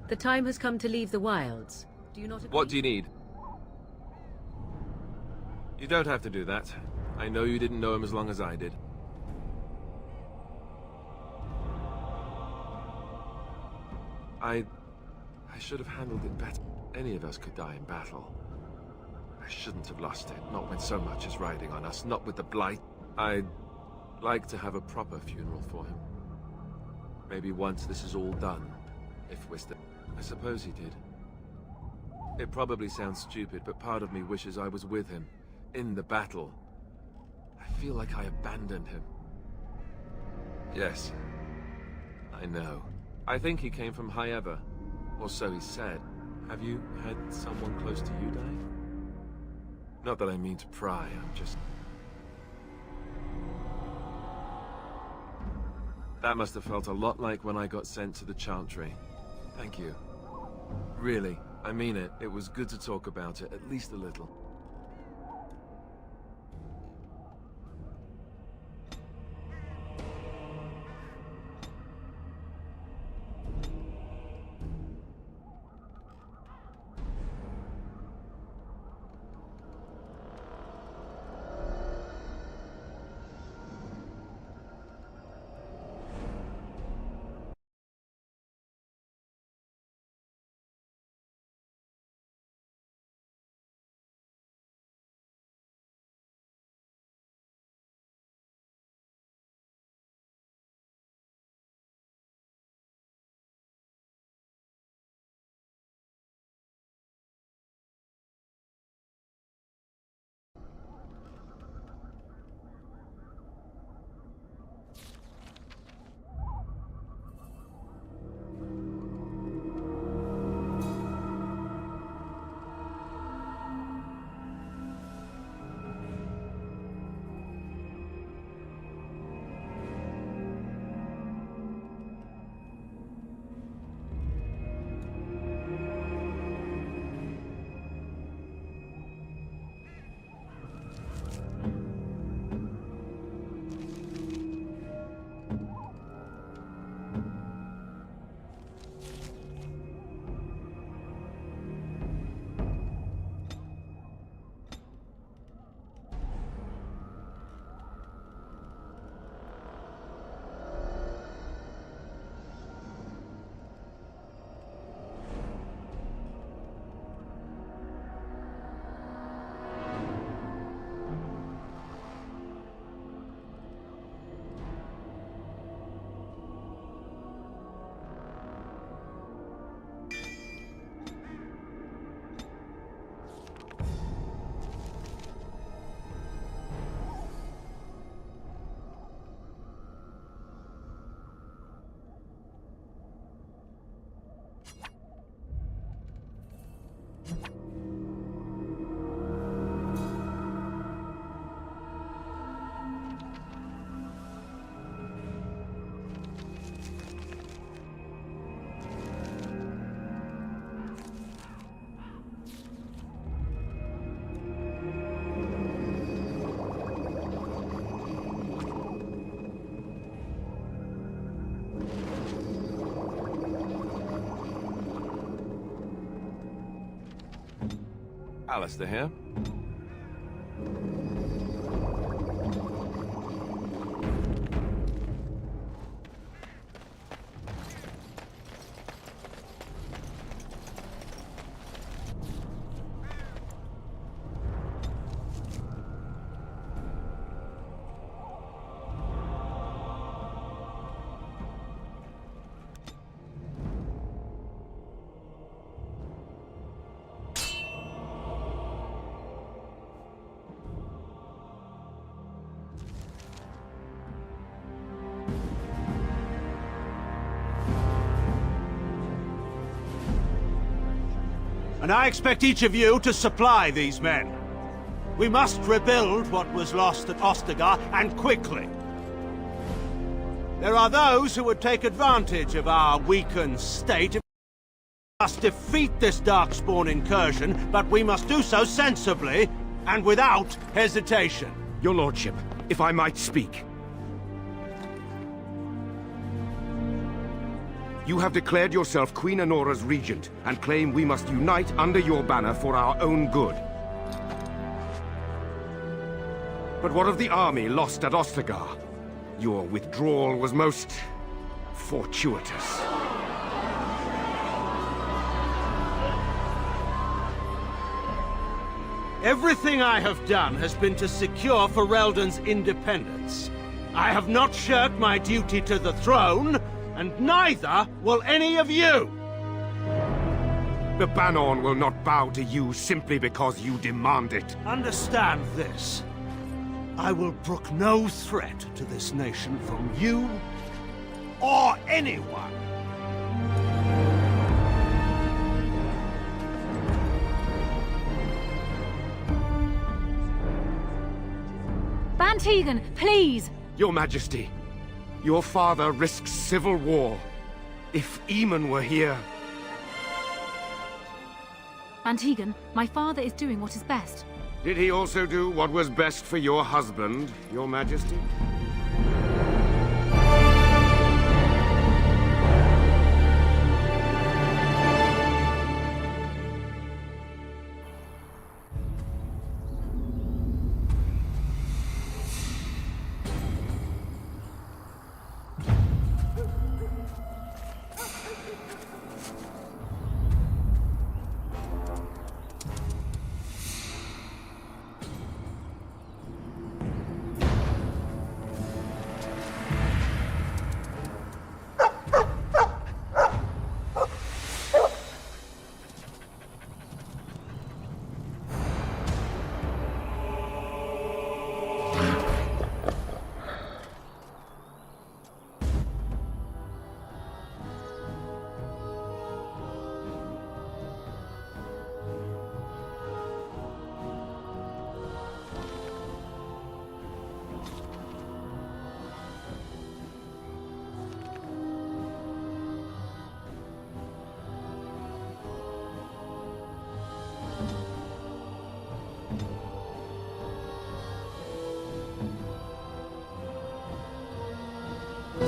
The time has come to leave the wilds. Do you not agree? What do you need? You don't have to do that. I know you didn't know him as long as I did. I should have handled it better. Any of us could die in battle. I shouldn't have lost it, not when so much is riding on us, not with the Blight. I'd like to have a proper funeral for him. Maybe once this is all done, if we're still... I suppose he did. It probably sounds stupid, but part of me wishes I was with him, in the battle. I feel like I abandoned him. Yes, I know. I think he came from High Ever, or so he said. Have you had someone close to you die? Not that I mean to pry, I'm just... That must have felt a lot like when I got sent to the Chantry. Thank you. Really, I mean it. It was good to talk about it, at least a little. Alistair here. And I expect each of you to supply these men. We must rebuild what was lost at Ostagar, and quickly. There are those who would take advantage of our weakened state. We must defeat this Darkspawn incursion, but we must do so sensibly and without hesitation. Your lordship, if I might speak. You have declared yourself Queen Anora's regent, and claim we must unite under your banner for our own good. But what of the army lost at Ostagar? Your withdrawal was most fortuitous. Everything I have done has been to secure Ferelden's independence. I have not shirked my duty to the throne, and neither will any of you! The Bannorn will not bow to you simply because you demand it. Understand this. I will brook no threat to this nation from you or anyone. Van Tegan, please! Your Majesty, your father risks civil war. If Eamon were here... Van Tegan, my father is doing what is best. Did he also do what was best for your husband, Your Majesty?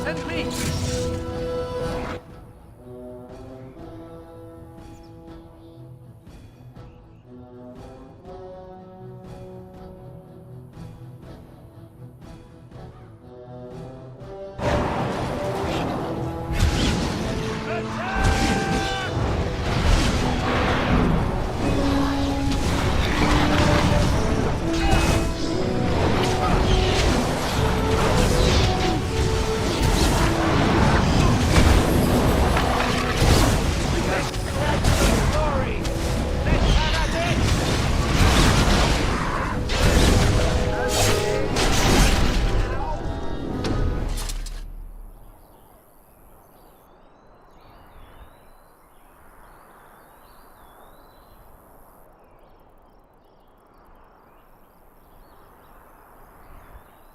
Send me!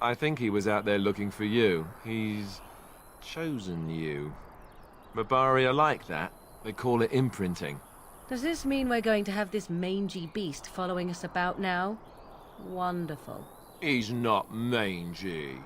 I think he was out there looking for you. He's chosen you. Mabari are like that. They call it imprinting. Does this mean we're going to have this mangy beast following us about now? Wonderful. He's not mangy.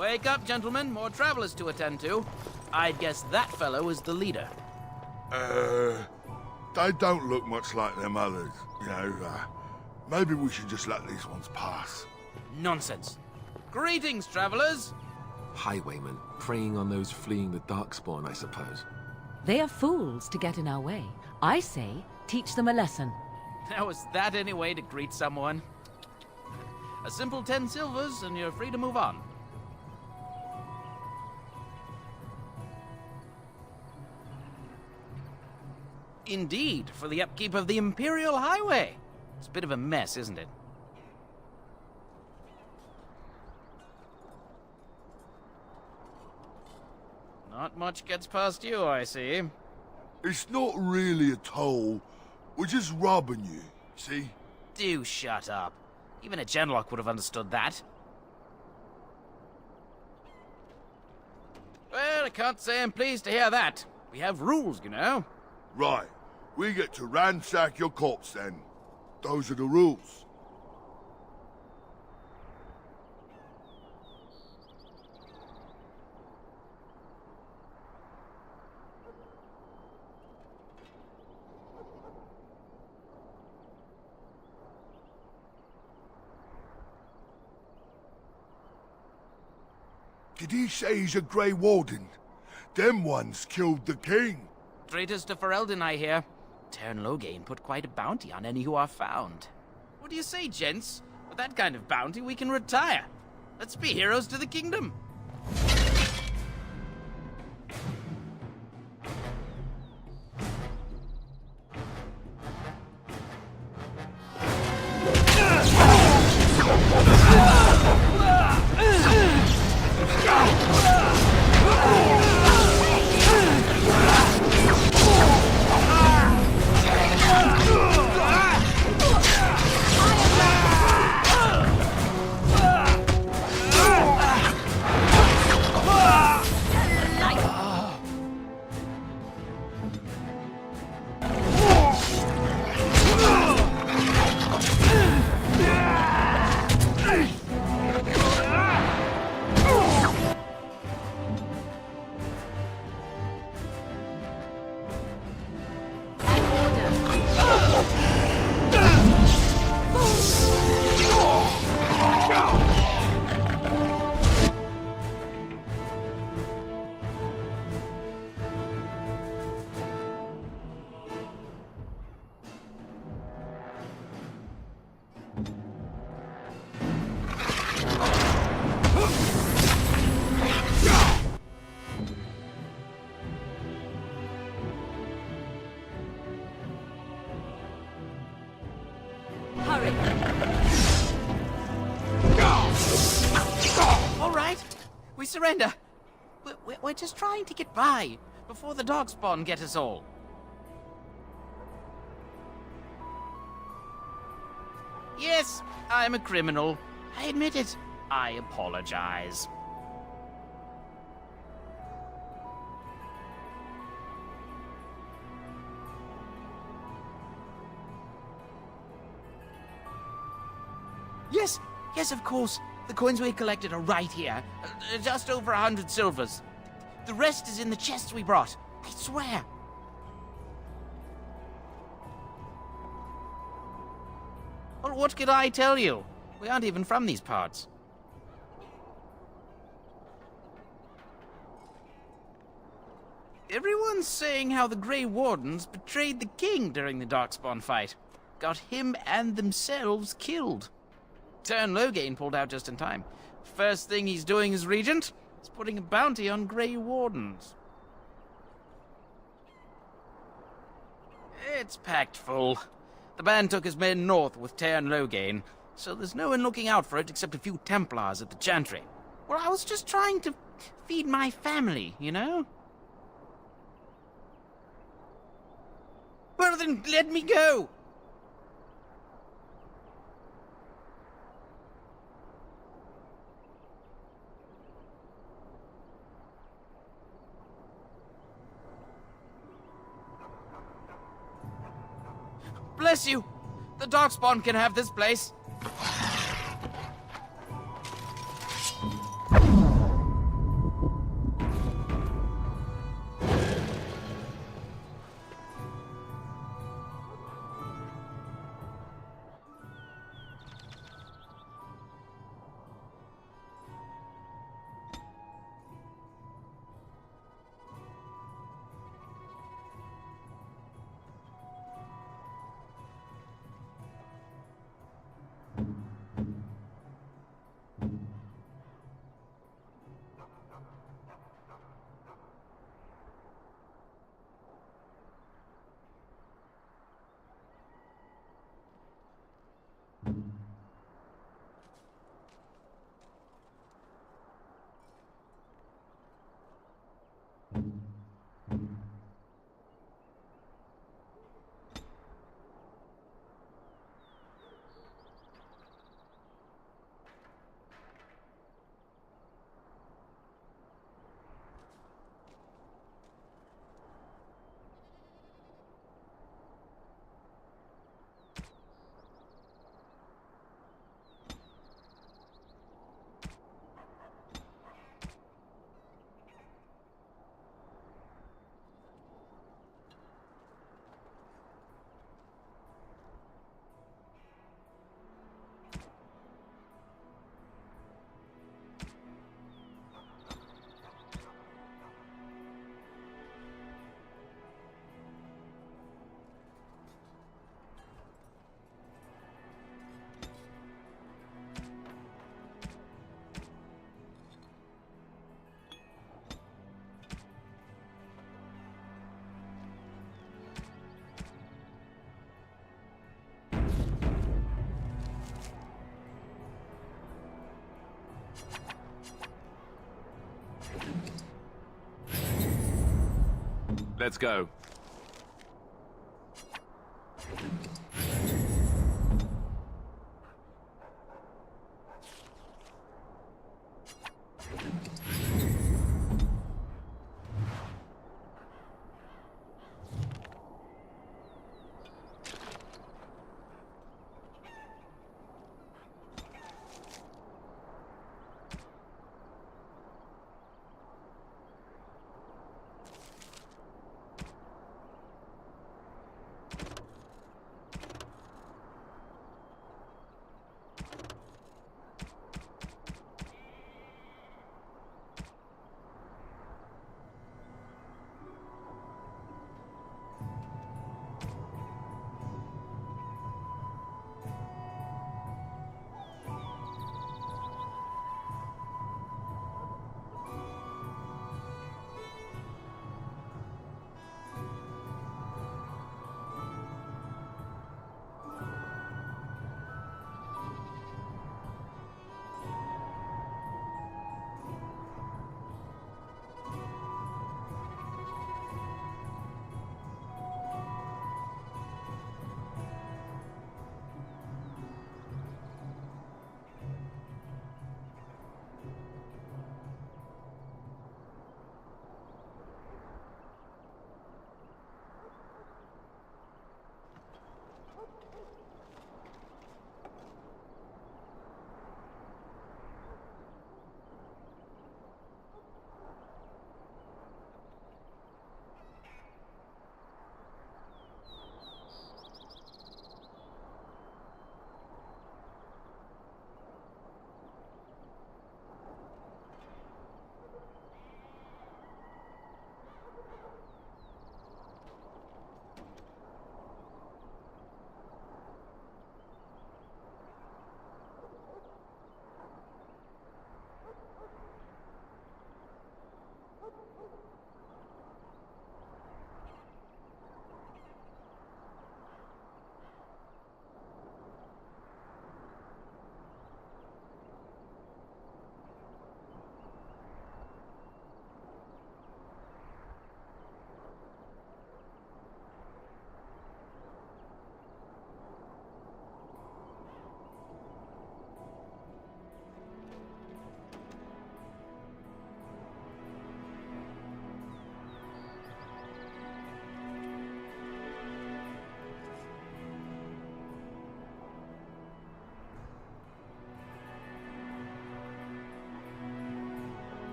Wake up, gentlemen. More travelers to attend to. I'd guess that fellow is the leader. They don't look much like them others, you know. Maybe we should just let these ones pass. Nonsense. Greetings, travelers. Highwaymen, preying on those fleeing the Darkspawn, I suppose. They are fools to get in our way. I say, teach them a lesson. Now, is that any way to greet someone? A simple 10 silvers, and you're free to move on. Indeed, for the upkeep of the Imperial Highway. It's a bit of a mess, isn't it? Not much gets past you, I see. It's not really a toll. We're just robbing you, see? Do shut up. Even a Genlock would have understood that. Well, I can't say I'm pleased to hear that. We have rules, you know. Right. We get to ransack your corpse then. Those are the rules. Did he say he's a Grey Warden? Them ones killed the king. Traitors to Ferelden, I hear. Tern Loghain put quite a bounty on any who are found. What do you say, gents? With that kind of bounty, we can retire. Let's be heroes to the kingdom. All right, we surrender. We're just trying to get by before the Darkspawn get us all. Yes, I'm a criminal. I admit it. I apologize. Yes, of course. The coins we collected are right here. Just over 100 silvers. The rest is in the chests we brought. I swear. Well, what could I tell you? We aren't even from these parts. Everyone's saying how the Grey Wardens betrayed the king during the Darkspawn fight. Got him and themselves killed. Tern Loghain pulled out just in time. First thing he's doing as regent is putting a bounty on Grey Wardens. It's packed full. The band took his men north with Tern Loghain, so there's no one looking out for it except a few Templars at the Chantry. Well, I was just trying to feed my family, you know? Well, then let me go! Bless you! The Darkspawn can have this place. Let's go.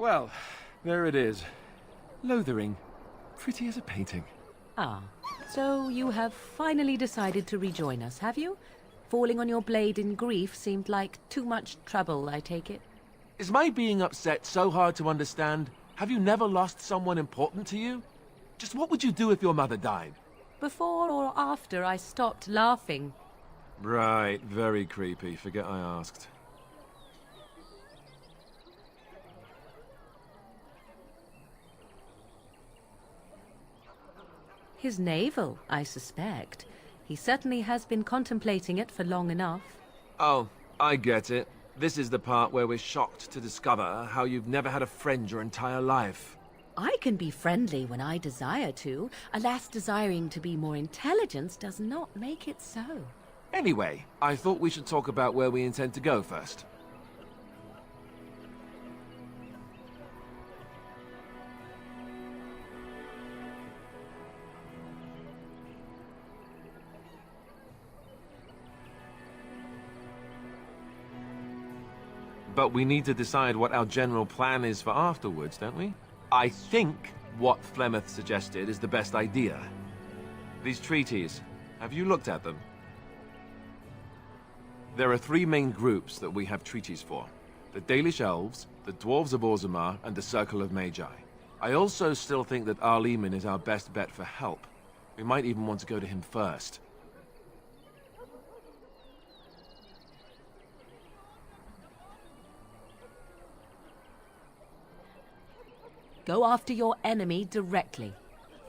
Well, there it is. Lothering. Pretty as a painting. Ah, so you have finally decided to rejoin us, have you? Falling on your blade in grief seemed like too much trouble, I take it. Is my being upset so hard to understand? Have you never lost someone important to you? Just what would you do if your mother died? Before or after I stopped laughing? Right, very creepy. Forget I asked. His navel, I suspect. He certainly has been contemplating it for long enough. Oh, I get it. This is the part where we're shocked to discover how you've never had a friend your entire life. I can be friendly when I desire to. Alas, desiring to be more intelligent does not make it so. Anyway, I thought we should talk about where we intend to go first. But we need to decide what our general plan is for afterwards, don't we? I think what Flemeth suggested is the best idea. These treaties, have you looked at them? There are three main groups that we have treaties for. The Dalish Elves, the Dwarves of Orzammar, and the Circle of Magi. I also still think that Arleman is our best bet for help. We might even want to go to him first. Go after your enemy directly.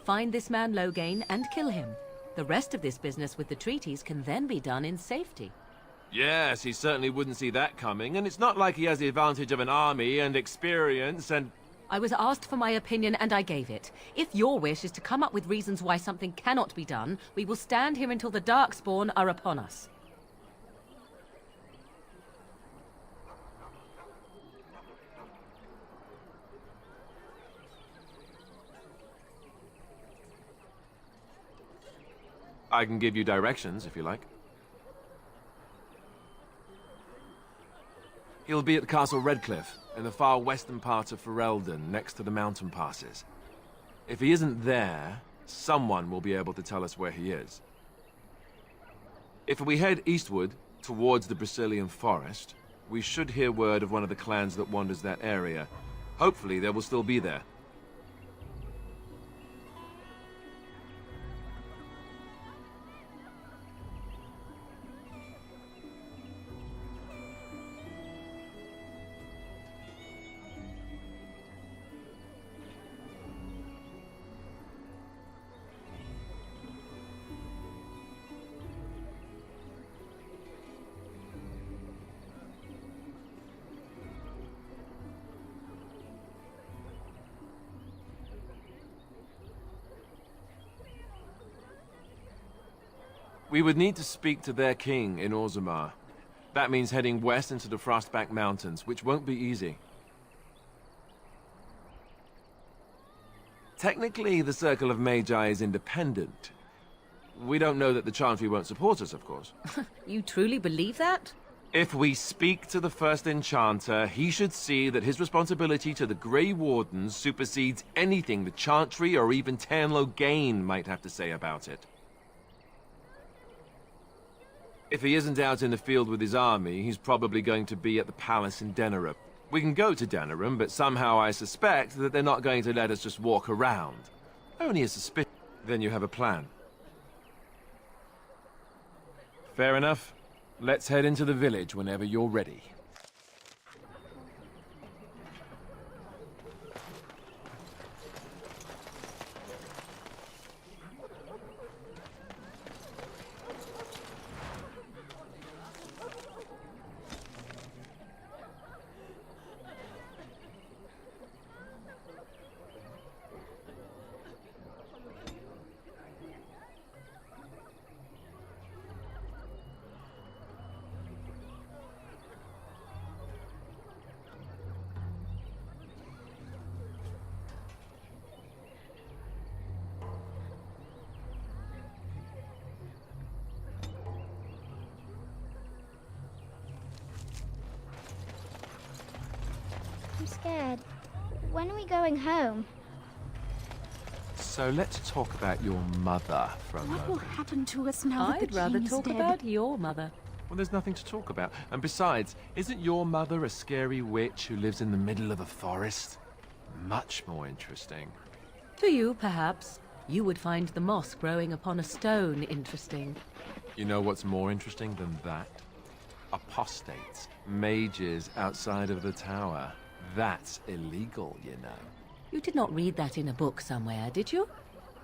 Find this man Loghain and kill him. The rest of this business with the treaties can then be done in safety. Yes, he certainly wouldn't see that coming, and it's not like he has the advantage of an army and experience and... I was asked for my opinion and I gave it. If your wish is to come up with reasons why something cannot be done, we will stand here until the Darkspawn are upon us. I can give you directions, if you like. He'll be at Castle Redcliffe, in the far western part of Ferelden, next to the mountain passes. If he isn't there, someone will be able to tell us where he is. If we head eastward, towards the Brisilian Forest, we should hear word of one of the clans that wanders that area. Hopefully they will still be there. We would need to speak to their king in Orzammar. That means heading west into the Frostback Mountains, which won't be easy. Technically, the Circle of Magi is independent. We don't know that the Chantry won't support us, of course. You truly believe that? If we speak to the first Enchanter, he should see that his responsibility to the Grey Wardens supersedes anything the Chantry or even Teyrn Loghain might have to say about it. If he isn't out in the field with his army, he's probably going to be at the palace in Denerim. We can go to Denerim, but somehow I suspect that they're not going to let us just walk around. Only a suspicion. Then you have a plan. Fair enough. Let's head into the village whenever you're ready. I'm scared. When are we going home? So let's talk about your mother for a What will moment. happen to us now that I'd the rather king's talk dead? about your mother. Well, there's nothing to talk about. And besides, isn't your mother a scary witch who lives in the middle of a forest? Much more interesting. To you, perhaps. You would find the moss growing upon a stone interesting. You know what's more interesting than that? Apostates, mages outside of the tower. That's illegal, you know. You did not read that in a book somewhere, did you?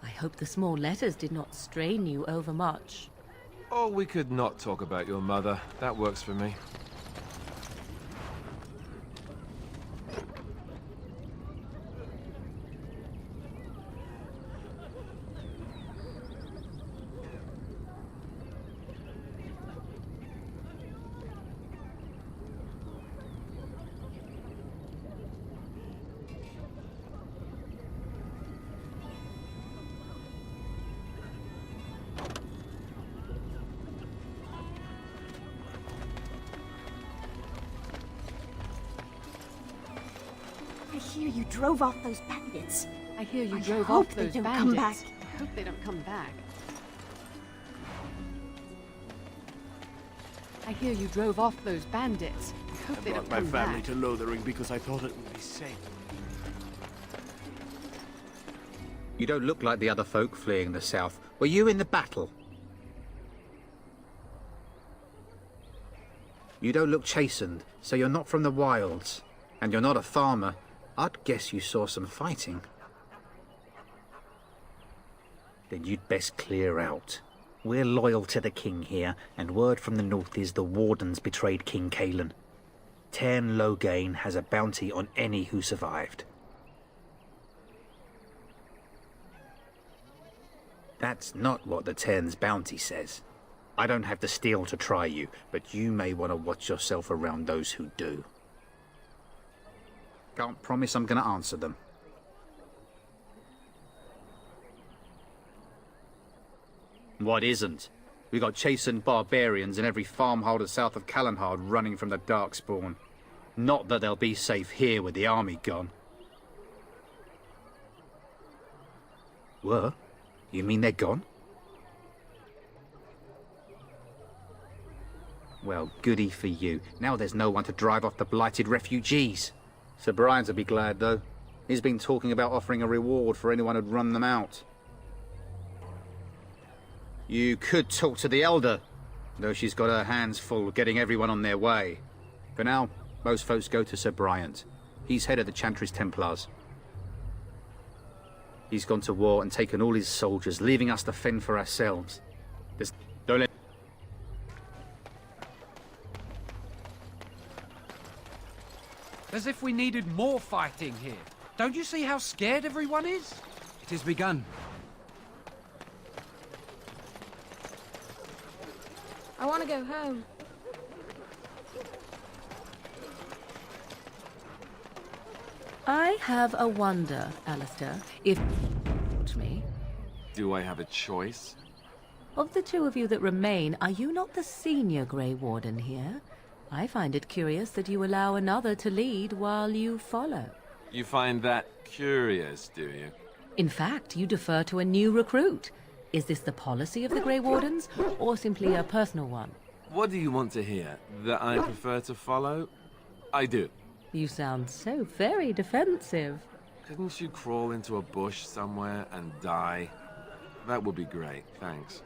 I hope the small letters did not strain you overmuch. Or we could not talk about your mother. That works for me. I hear you drove off those bandits. I hear you I drove hope off they those don't bandits. come back. I hope they don't come back. I hear you drove off those bandits. I hope they don't My come family back. to Lothering because I thought it would be safe. You don't look like the other folk fleeing the south. Were you in the battle? You don't look chastened, so you're not from the wilds. And you're not a farmer. I'd guess you saw some fighting. Then you'd best clear out. We're loyal to the king here, and word from the north is the wardens betrayed King Cailan. Cairn Logain has a bounty on any who survived. That's not what the Cairn's bounty says. I don't have the steel to try you, but you may want to watch yourself around those who do. Can't promise I'm going to answer them. What isn't? We got chastened barbarians in every farmholder south of Callanhard running from the Darkspawn. Not that they'll be safe here with the army gone. Were? You mean they're gone? Well, goody for you. Now there's no one to drive off the blighted refugees. Sir Brian'll be glad, though. He's been talking about offering a reward for anyone who'd run them out. You could talk to the Elder, though she's got her hands full getting everyone on their way. For now, most folks go to Sir Bryant. He's head of the Chantry's Templars. He's gone to war and taken all his soldiers, leaving us to fend for ourselves. Don't let... As if we needed more fighting here. Don't you see how scared everyone is? It has begun. I want to go home. I have a wonder, Alistair, if me. Do I have a choice? Of the two of you that remain, are you not the senior Grey Warden here? I find it curious that you allow another to lead while you follow. You find that curious, do you? In fact, you defer to a new recruit. Is this the policy of the Grey Wardens, or simply a personal one? What do you want to hear? That I prefer to follow? I do. You sound so very defensive. Couldn't you crawl into a bush somewhere and die? That would be great, thanks.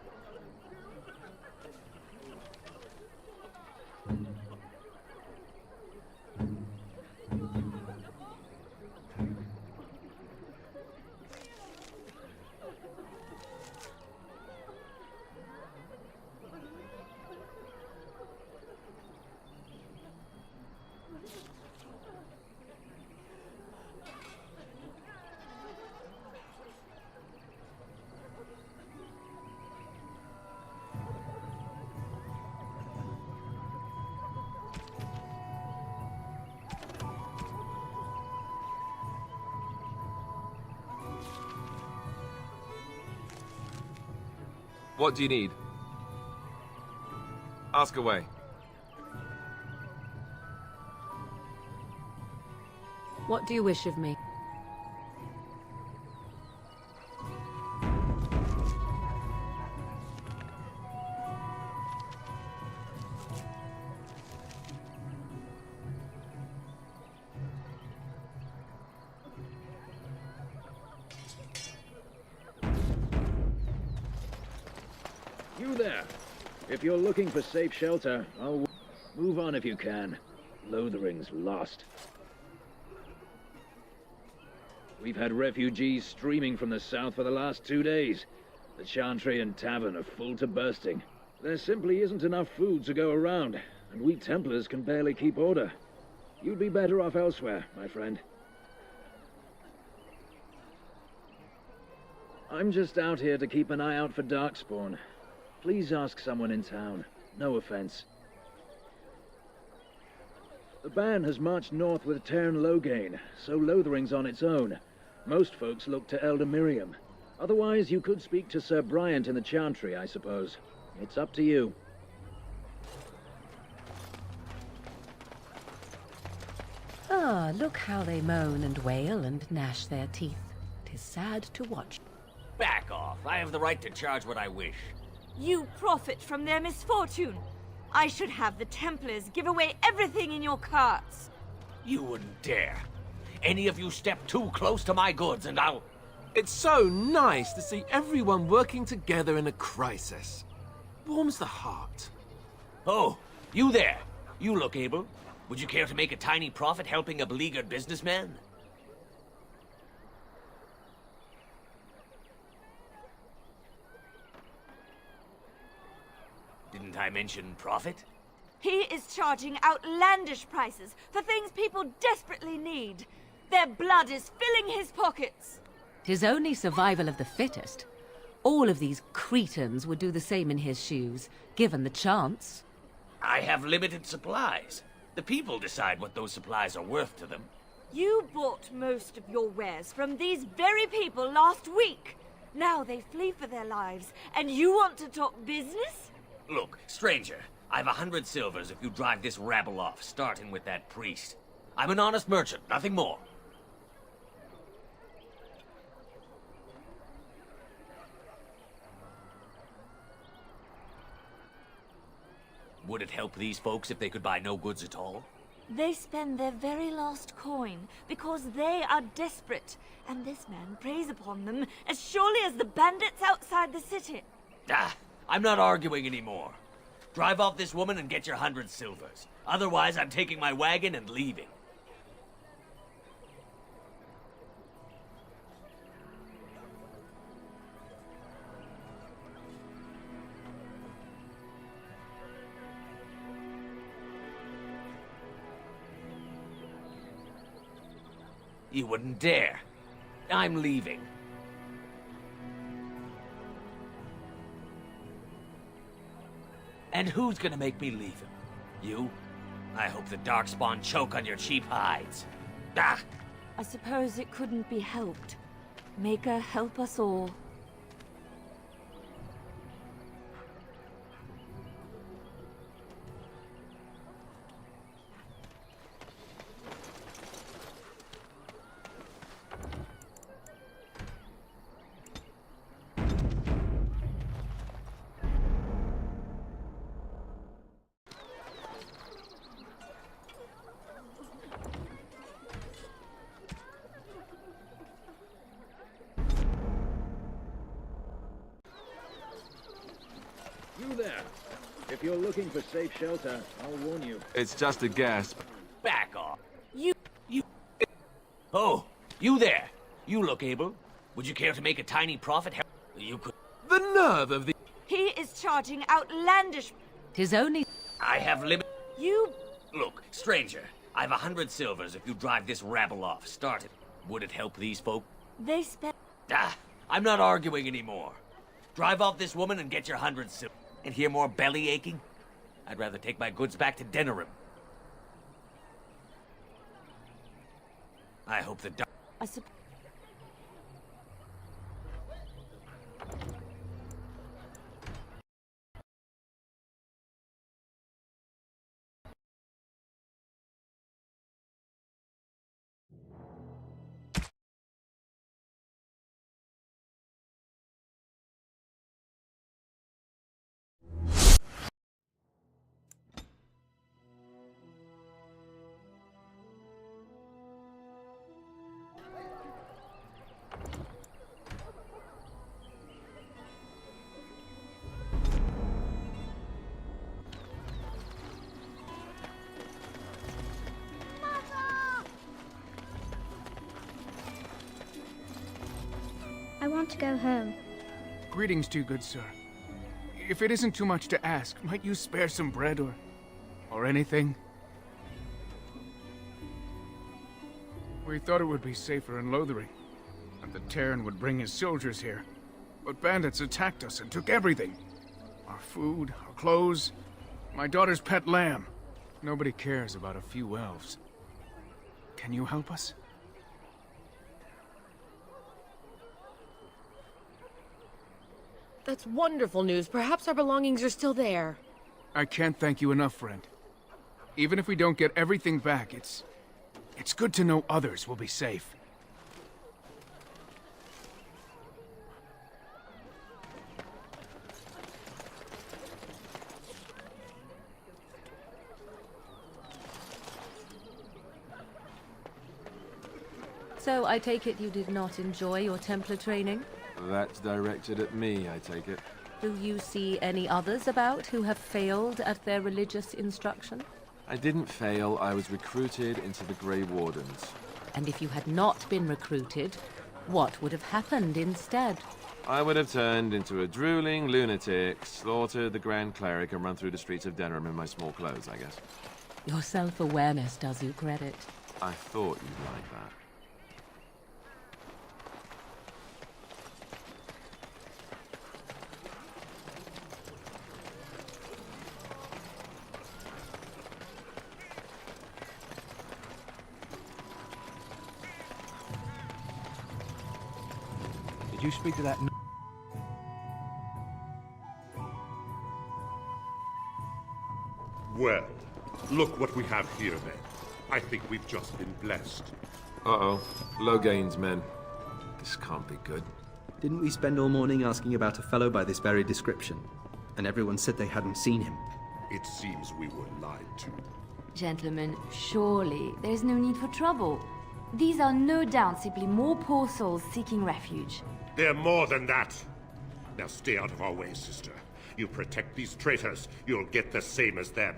What do you need? Ask away. What do you wish of me? there. If you're looking for safe shelter, I'll move on if you can. Lothering's lost. We've had refugees streaming from the south for the last 2 days. The Chantry and Tavern are full to bursting. There simply isn't enough food to go around, and we Templars can barely keep order. You'd be better off elsewhere, my friend. I'm just out here to keep an eye out for Darkspawn. Please ask someone in town. No offense. The band has marched north with Tairn Loghain, so Lothering's on its own. Most folks look to Elder Miriam. Otherwise, you could speak to Sir Bryant in the Chantry, I suppose. It's up to you. Ah, look how they moan and wail and gnash their teeth. 'Tis sad to watch. Back off. I have the right to charge what I wish. You profit from their misfortune. I should have the Templars give away everything in your carts. You wouldn't dare. Any of you step too close to my goods and I'll... It's so nice to see everyone working together in a crisis. Warms the heart. Oh, you there. You look able. Would you care to make a tiny profit helping a beleaguered businessman? Didn't I mention profit? He is charging outlandish prices for things people desperately need. Their blood is filling his pockets. 'Tis only survival of the fittest. All of these cretins would do the same in his shoes, given the chance. I have limited supplies. The people decide what those supplies are worth to them. You bought most of your wares from these very people last week. Now they flee for their lives, and you want to talk business? Look, stranger, I've 100 silvers if you drive this rabble off, starting with that priest. I'm an honest merchant, nothing more. Would it help these folks if they could buy no goods at all? They spend their very last coin because they are desperate, and this man preys upon them as surely as the bandits outside the city. Ah, I'm not arguing anymore. Drive off this woman and get your 100 silvers. Otherwise, I'm taking my wagon and leaving. You wouldn't dare. I'm leaving. And who's gonna make me leave him? You? I hope the Darkspawn choke on your cheap hides. Ah! I suppose it couldn't be helped. Maker help us all. You there. If you're looking for safe shelter, I'll warn you. It's just a guess. Back off. You... Oh, you there. You look able. Would you care to make a tiny profit? You could... The nerve of the... He is charging outlandish... 'Tis only... I have limit... You... Look, stranger, I've 100 silvers if you drive this rabble off, started. Would it help these folk? They spend... Ah, I'm not arguing anymore. Drive off this woman and get your 100 silver. And hear more belly aching? I'd rather take my goods back to Denerim. I hope the... I suppose... to go home. Greetings to you, good sir. If it isn't too much to ask, might you spare some bread or anything? We thought it would be safer in Lothering, and the Terran would bring his soldiers here. But bandits attacked us and took everything. Our food, our clothes, my daughter's pet lamb. Nobody cares about a few elves. Can you help us? That's wonderful news. Perhaps our belongings are still there. I can't thank you enough, friend. Even if we don't get everything back, it's good to know others will be safe. So I take it you did not enjoy your Templar training? That's directed at me, I take it. Do you see any others about who have failed at their religious instruction? I didn't fail, I was recruited into the Grey Wardens. And if you had not been recruited, what would have happened instead? I would have turned into a drooling lunatic, slaughtered the Grand Cleric, and run through the streets of Denerim in my small clothes, I guess. Your self-awareness does you credit. I thought you'd like that. Did you speak to that? Well, look what we have here, then. I think we've just been blessed. Uh-oh. Loghain's men. This can't be good. Didn't we spend all morning asking about a fellow by this very description? And everyone said they hadn't seen him. It seems we were lied to. Gentlemen, surely there's no need for trouble. These are no doubt simply more poor souls seeking refuge. They're more than that. Now stay out of our way, sister. You protect these traitors, you'll get the same as them.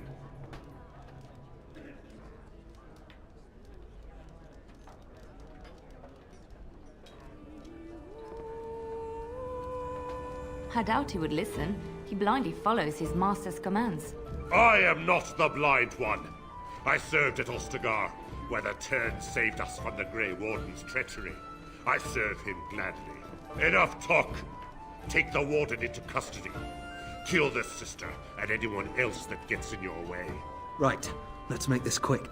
I doubt he would listen. He blindly follows his master's commands. I am not the blind one. I served at Ostagar, where the Tern saved us from the Grey Warden's treachery. I serve him gladly. Enough talk! Take the Warden into custody. Kill this sister and anyone else that gets in your way. Right, let's make this quick.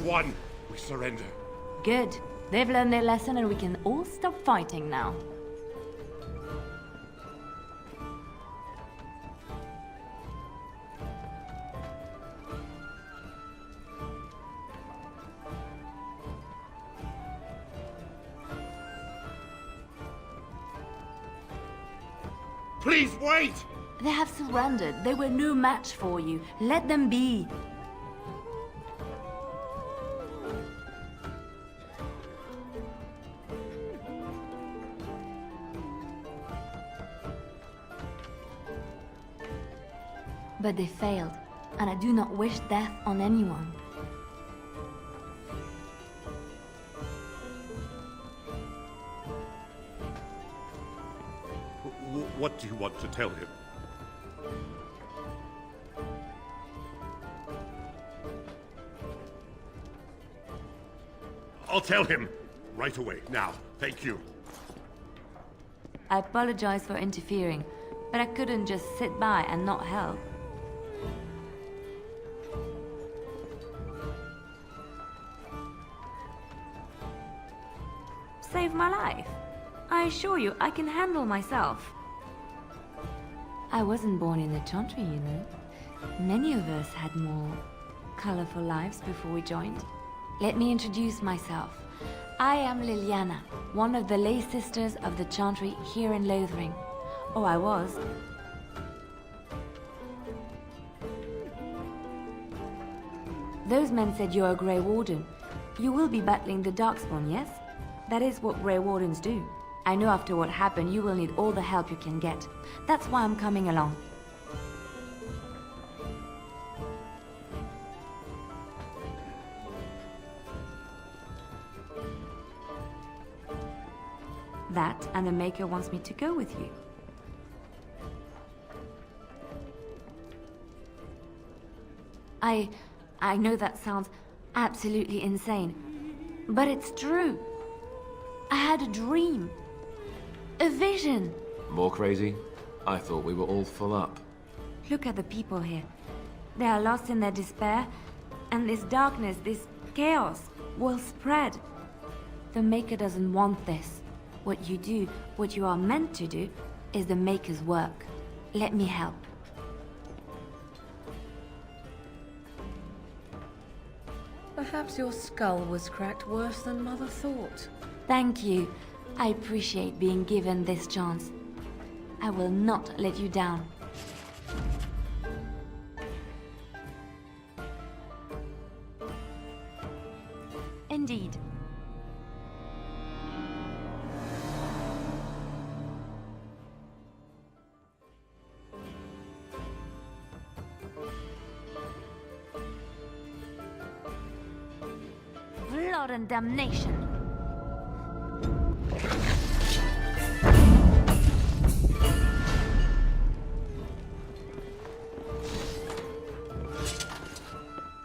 One, we surrender. Good. They've learned their lesson and we can all stop fighting now. Please wait! They have surrendered. They were no match for you. Let them be. But they failed, and I do not wish death on anyone. What do you want to tell him? I'll tell him. Right away, now. Thank you. I apologize for interfering, but I couldn't just sit by and not help. Save my life. I assure you, I can handle myself. I wasn't born in the Chantry, you know. Many of us had more colorful lives before we joined. Let me introduce myself. I am Liliana, one of the lay sisters of the Chantry here in Lothering. Oh, I was. Those men said you're a Grey Warden. You will be battling the Darkspawn, yes? That is what Grey Wardens do. I know after what happened, you will need all the help you can get. That's why I'm coming along. That, and the Maker wants me to go with you. I know that sounds absolutely insane, but it's true. I had a dream. A vision. More crazy? I thought we were all full up. Look at the people here. They are lost in their despair, and this darkness, this chaos, will spread. The Maker doesn't want this. What you do, what you are meant to do, is the Maker's work. Let me help. Perhaps your skull was cracked worse than Mother thought. Thank you. I appreciate being given this chance. I will not let you down. Indeed. Blood and damnation.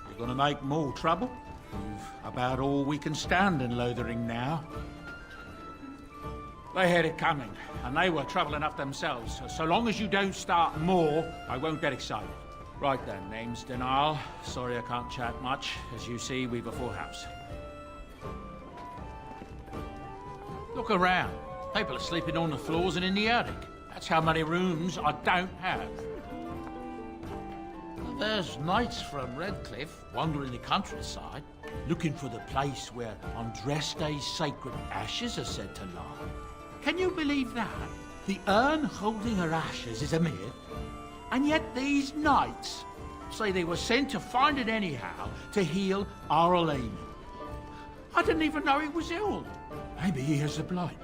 You're gonna make more trouble? We've about all we can stand in Lothering now. They had it coming, and they were trouble enough themselves. So long as you don't start more, I won't get excited. Right then, name's Denal. Sorry I can't chat much. As you see, we've a full house. Look around. People are sleeping on the floors and in the attic. That's how many rooms I don't have. There's knights from Redcliffe wandering the countryside, looking for the place where Andraste's sacred ashes are said to lie. Can you believe that? The urn holding her ashes is a myth, and yet these knights say they were sent to find it anyhow to heal Arl Amy. I didn't even know he was ill. Maybe he has the blight.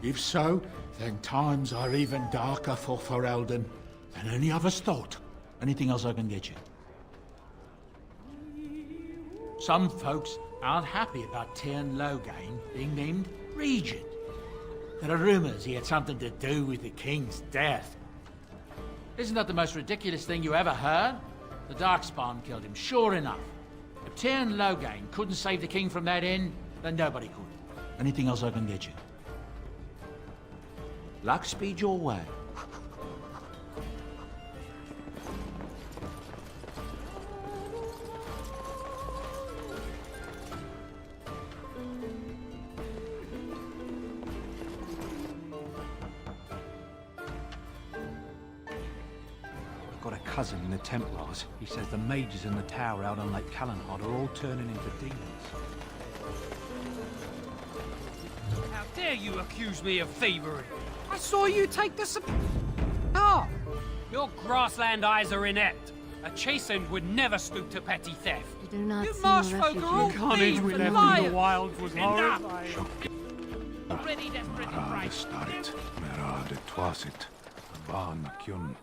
If so, then times are even darker for Ferelden than any of us thought. Anything else I can get you? Some folks aren't happy about Tyrn Loghain being named Regent. There are rumors he had something to do with the king's death. Isn't that the most ridiculous thing you ever heard? The Darkspawn killed him, sure enough. If Tyrn Loghain couldn't save the king from that inn, then nobody could. Anything else I can get you? Luck speed your way. Got a cousin in the Templars. He says the mages in the tower out on Lake Calenhard are all turning into demons. How dare you accuse me of thievery? I saw you take the car. Your grassland eyes are inept. A chastened would never stoop to petty theft. You do not You seem marsh a folk refugee. are all Carnage we thieves left and in liars. the wilds was Enough! horrifying. Already desperate and frightened. Starit, merade twasit, van kyun.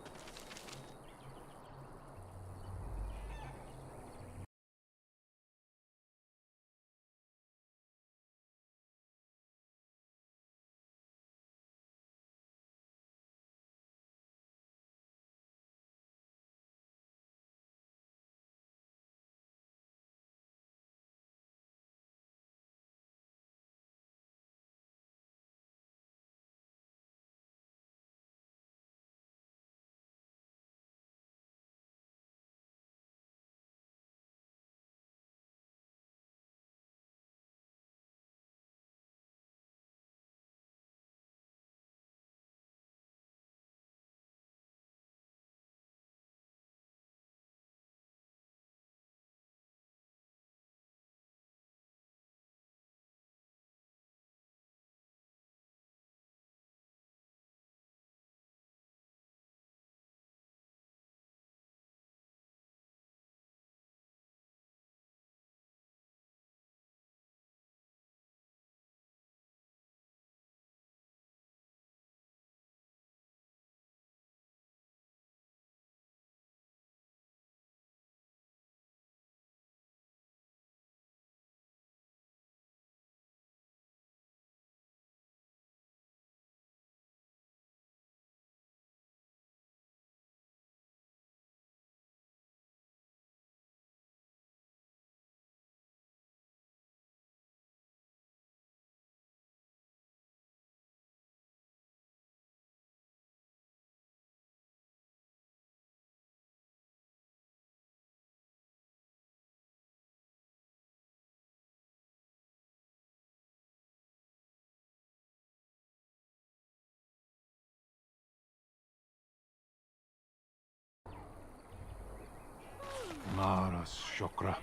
Shokra.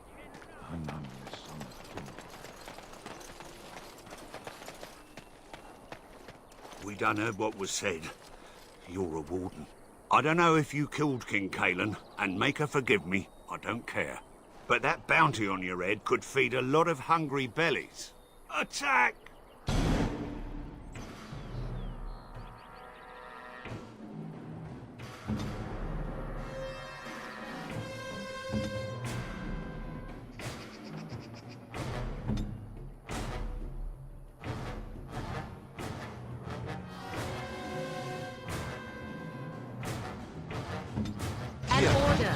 We done heard what was said. You're a warden. I don't know if you killed King Kalen, and make her forgive me, I don't care. But that bounty on your head could feed a lot of hungry bellies. Attack! An order.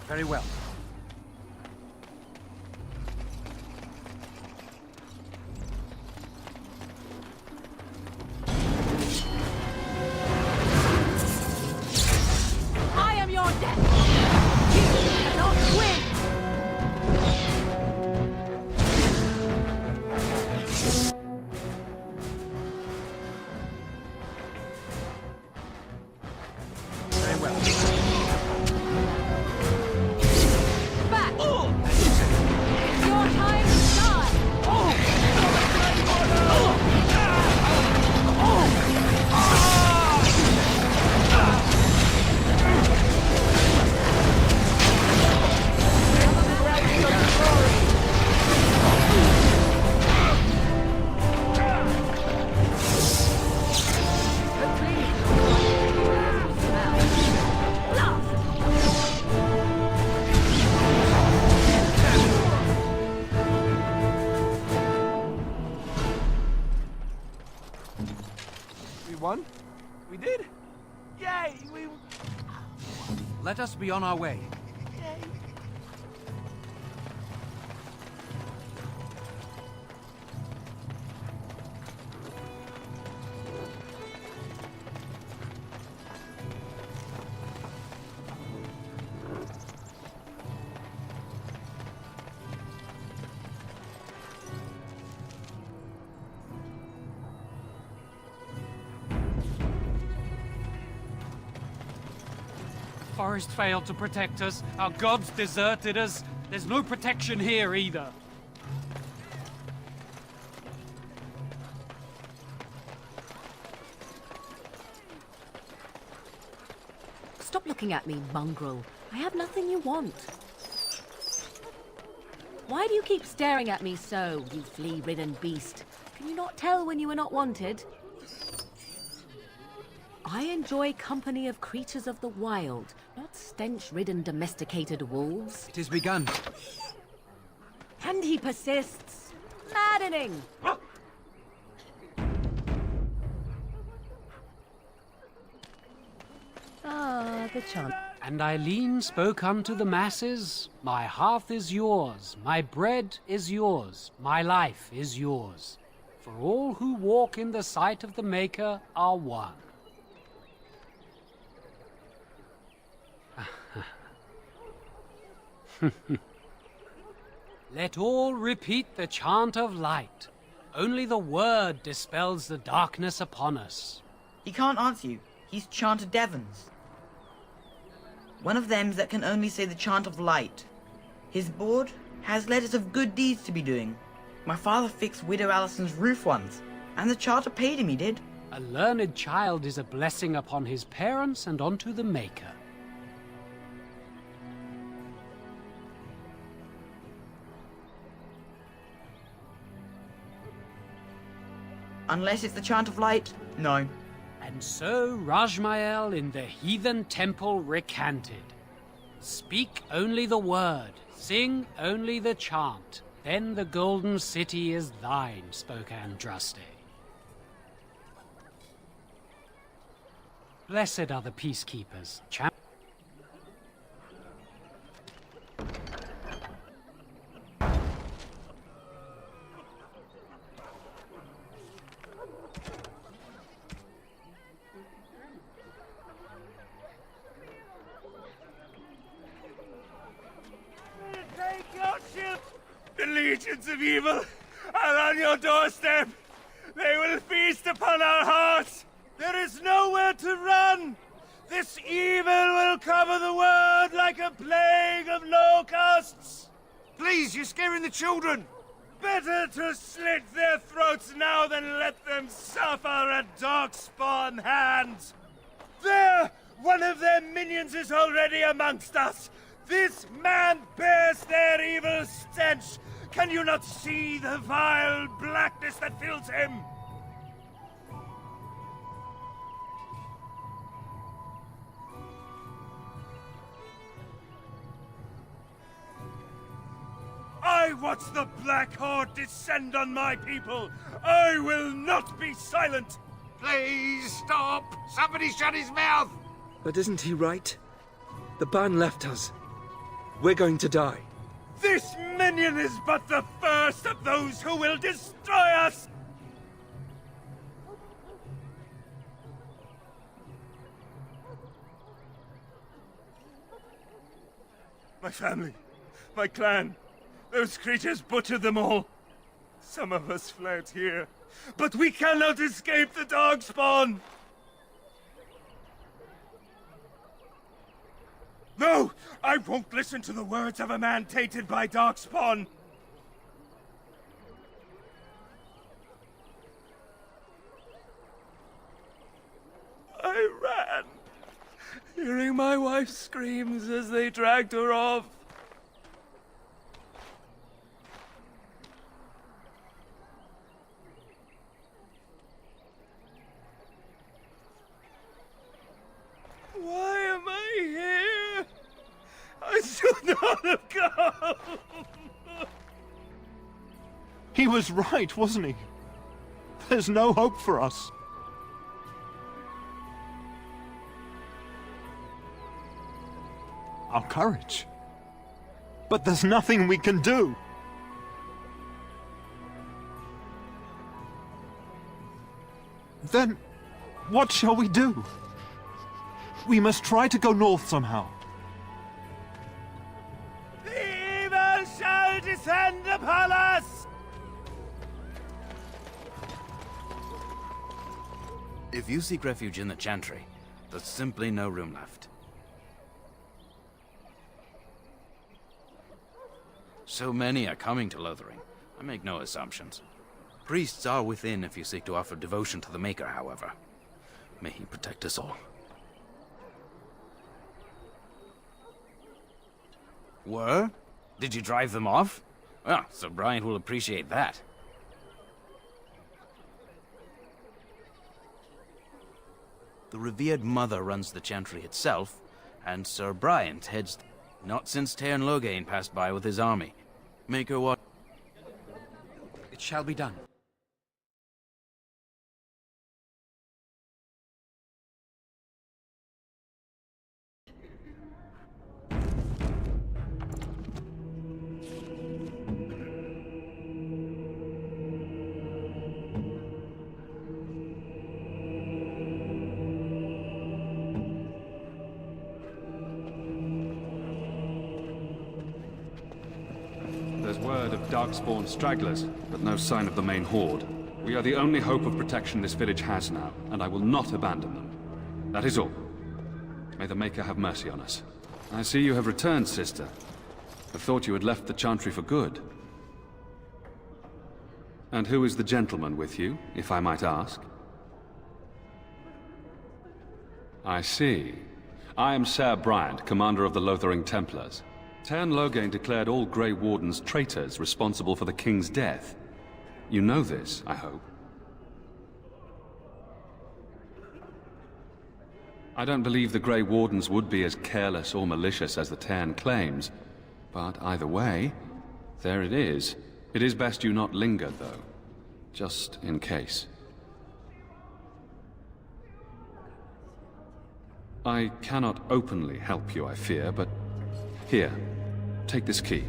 Very well. I am your death. You cannot win. Very well. Back. It's your time to die. We won? We did? Yay! We... Let us be on our way. The forest failed to protect us. Our gods deserted us. There's no protection here either. Stop looking at me, mongrel. I have nothing you want. Why do you keep staring at me so, you flea-ridden beast? Can you not tell when you are not wanted? I enjoy company of creatures of the wild, not stench-ridden domesticated wolves. It is begun. And he persists. Maddening! Ah, the chant. And Eileen spoke unto the masses, My hearth is yours, my bread is yours, my life is yours. For all who walk in the sight of the Maker are one. Let all repeat the chant of light. Only the word dispels the darkness upon us. He can't answer you. He's chanted Devons. One of them that can only say the chant of light. His board has letters of good deeds to be doing. My father fixed Widow Allison's roof once, and the charter paid him, he did. A learned child is a blessing upon his parents and onto the Maker. Unless it's the Chant of Light, no. And so Rajmael in the heathen temple recanted. Speak only the word, sing only the chant, then the golden city is thine, spoke Andraste. Blessed are the peacekeepers, Take your ship! The legions of evil are on your doorstep! They will feast upon our hearts! There is nowhere to run! This evil will cover the world like a plague of locusts! Please, you're scaring the children! Better to slit their throats now than let them suffer at Darkspawn hands! There! One of their minions is already amongst us! This man bears their evil stench! Can you not see the vile blackness that fills him? I watch the Black Horde descend on my people! I will not be silent! Please, stop! Somebody shut his mouth! But isn't he right? The ban left us. We're going to die. This minion is but the first of those who will destroy us! My family, my clan, those creatures butchered them all. Some of us fled here, but we cannot escape the Darkspawn! No! I won't listen to the words of a man tainted by Darkspawn! I ran, hearing my wife's screams as they dragged her off. Why am I here? I should not have come! He was right, wasn't he? There's no hope for us. Our courage. But there's nothing we can do. Then, what shall we do? We must try to go north somehow. The evil shall descend upon us! If you seek refuge in the Chantry, there's simply no room left. So many are coming to Lothering. I make no assumptions. Priests are within if you seek to offer devotion to the Maker, however. May he protect us all. Were? Did you drive them off? Well, Sir Brian will appreciate that. The revered mother runs the Chantry itself, and Sir Brian heads... Not since Tairn Loghain passed by with his army. Make her what? It shall be done. There's word of Darkspawn stragglers, but no sign of the main horde. We are the only hope of protection this village has now, and I will not abandon them. That is all. May the Maker have mercy on us. I see you have returned, sister. I thought you had left the Chantry for good. And who is the gentleman with you, if I might ask? I see. I am Ser Bryant, commander of the Lothering Templars. Tairn Loghain declared all Grey Wardens traitors responsible for the King's death. You know this, I hope. I don't believe the Grey Wardens would be as careless or malicious as the Cairn claims. But either way, there it is. It is best you not linger, though. Just in case. I cannot openly help you, I fear, but... Here, take this key.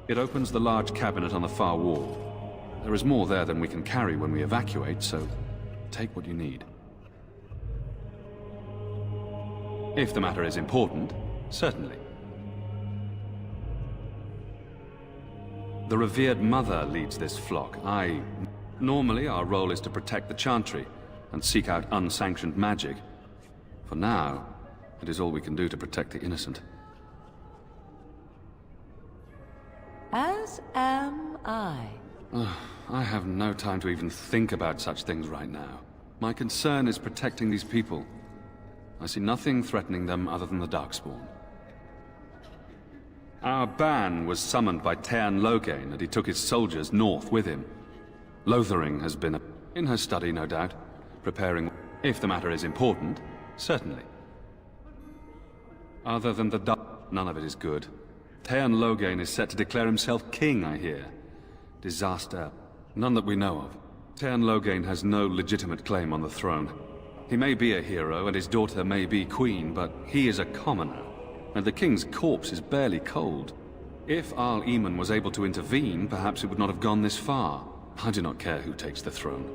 It opens the large cabinet on the far wall. There is more there than we can carry when we evacuate, so take what you need. If the matter is important, certainly. The revered mother leads this flock. Normally, our role is to protect the Chantry and seek out unsanctioned magic. For now, it is all we can do to protect the innocent. As am I. I have no time to even think about such things right now. My concern is protecting these people. I see nothing threatening them other than the Darkspawn. Our ban was summoned by Cairn Loghain, and he took his soldiers north with him. Lothering has been in her study, no doubt, preparing... If the matter is important, certainly. Other than the none of it is good. Cairn Loghain is set to declare himself king, I hear. Disaster. None that we know of. Cairn Loghain has no legitimate claim on the throne. He may be a hero, and his daughter may be queen, but he is a commoner. And the king's corpse is barely cold. If Arl Eamon was able to intervene, perhaps it would not have gone this far. I do not care who takes the throne.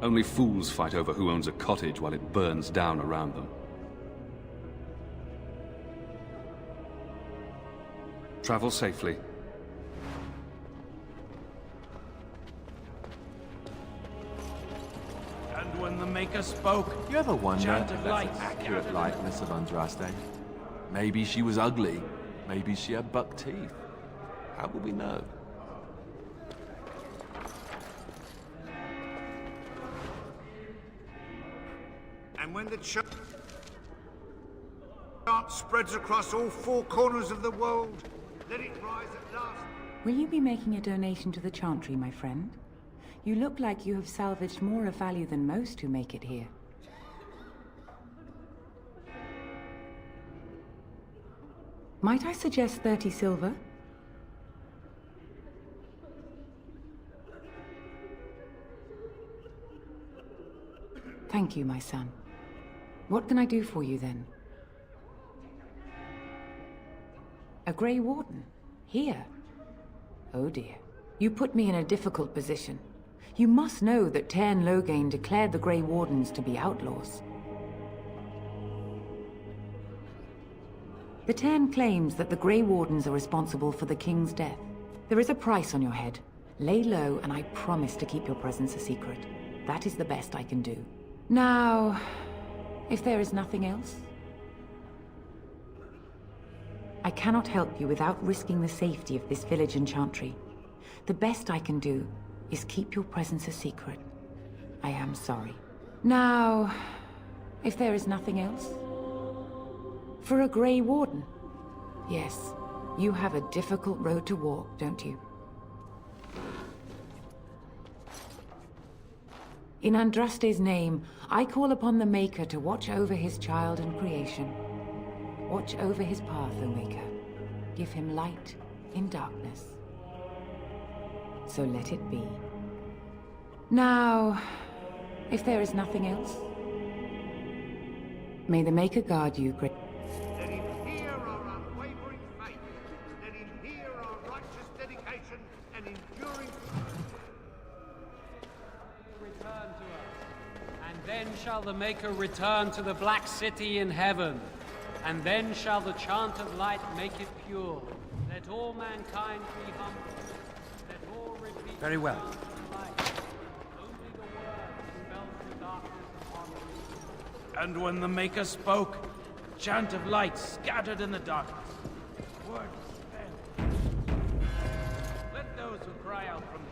Only fools fight over who owns a cottage while it burns down around them. Travel safely. And when the Maker spoke, You ever wonder Chant if of that's lights an accurate likeness of Andraste? Maybe she was ugly. Maybe she had buck teeth. How will we know? And when the chant spreads across all four corners of the world, let it rise at last. Will you be making a donation to the Chantry, my friend? You look like you have salvaged more of value than most who make it here. Might I suggest 30 silver? Thank you, my son. What can I do for you, then? A Grey Warden? Here? Oh dear. You put me in a difficult position. You must know that Cairn Loghain declared the Grey Wardens to be outlaws. The Cairn claims that the Grey Wardens are responsible for the King's death. There is a price on your head. Lay low, and I promise to keep your presence a secret. That is the best I can do. Now, if there is nothing else... I cannot help you without risking the safety of this village and Chantry. The best I can do is keep your presence a secret. I am sorry. Now, if there is nothing else... For a Grey Warden? Yes, you have a difficult road to walk, don't you? In Andraste's name, I call upon the Maker to watch over his child and creation. Watch over his path, O Maker. Give him light in darkness. So let it be. Now, if there is nothing else, may the Maker guard you, great... Let him hear our unwavering faith. Let him hear our righteous dedication and enduring... Return to us, and then shall the Maker return to the Black City in heaven. And then shall the chant of light make it pure. Let all mankind be humble. Let all repeat. Very well. Only the word dispels the darkness upon them. and when the Maker spoke, the chant of light scattered in the darkness. Words failed. Let those who cry out from